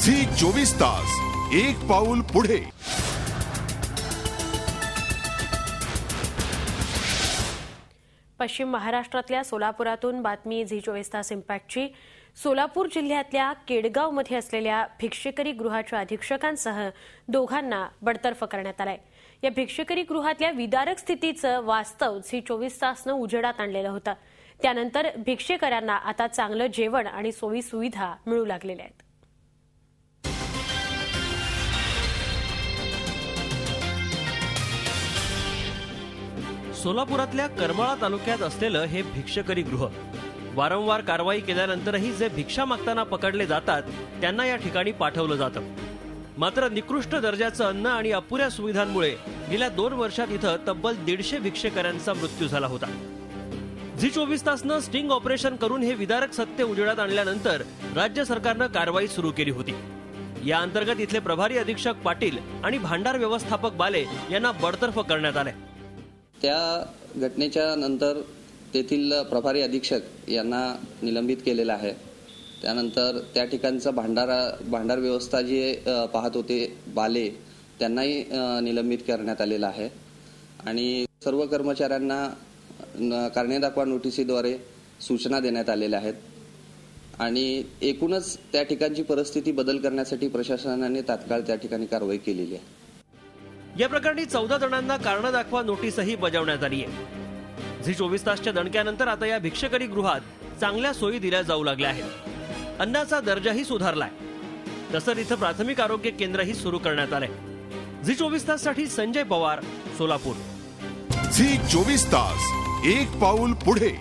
Zee 24 तास, एक पाऊल पुढे। पश्चिम महाराष्ट्रातल्या सोलापुरातून बातमी झी 24 तास इम्पॅक्टची। सोलापूर जिल्ह्यातल्या केडगावमध्ये असलेल्या भिक्षेकरी गृहाच्या अधीक्षकांसह दोघांना बडतर्फ करण्यात आलाय। या भिक्षेकरी गृहातल्या विदारक स्थितीचं वास्तव झी 24 तासनं उजेडात आणलेलं होतं। त्यानंतर भिक्षेकऱ्यांना आता चांगलं जेवण आणि सोयी सुविधा मिळू लागलेल्या आहेत। सोलापुरातल्या करमाळा तालुक्यात असलेलं हे भिक्षेकरी गृह वारंवार कारवाई केल्यानंतरही जे भिक्षा मागताना पकडले जातात त्यांना या ठिकाणी पाठवलं जातं। मात्र निकृष्ट दर्जाचं अन्न आणि अपुऱ्या सुविधांमुळे गेल्या 2 वर्षात इथं तब्बल 150 भिक्षेकऱ्यांचा मृत्यू झाला होता। झी 24 तासनं स्टिंग ऑपरेशन करून हे विदारक सत्य उजेडात आणल्यानंतर राज्य सरकारनं कारवाई सुरू केली होती। या अंतर्गत इथले प्रभारी अधीक्षक पाटील आणि भांडार व्यवस्थापक बाले यांना बडतर्फ करण्यात आले। त्या घटनेच्या नंतर तेथील प्रभारी अधीक्षक यांना निलंबित केलेलं आहे। त्यानंतर त्या ठिकाणचा भांडार व्यवस्था जे पाहत होते बाले त्यांनाही निलंबित करण्यात आलेलं आहे आणि सर्व कर्मचाऱ्यांना कारणे दाखवा नोटिसीद्वारे सूचना देण्यात आलेल्या आहेत आणि एकूणच त्या ठिकाणची परिस्थिती बदल करण्यासाठी प्रशासनाने तात्काळ त्या ठिकाणी कारवाई केलेली आहे। या प्रकरणी 14 जणांना कारण दाखवा नोटीसही बजावण्यात आली आहे। झी 24 तासच्या दणक्यानंतर आता या भिक्षेकरी गृहात चांगल्या सोयी दिल्या जाऊ लागल्या आहेत। अन्नाचा दर्जाही सुधारलाय। तसंच इथं प्राथमिक आरोग्य केंद्रही सुरू करण्यात आलंय। झी 24 ताससाठी संजय पवार, सोलापूर। झी 24 तास, एक पाऊल पुढे।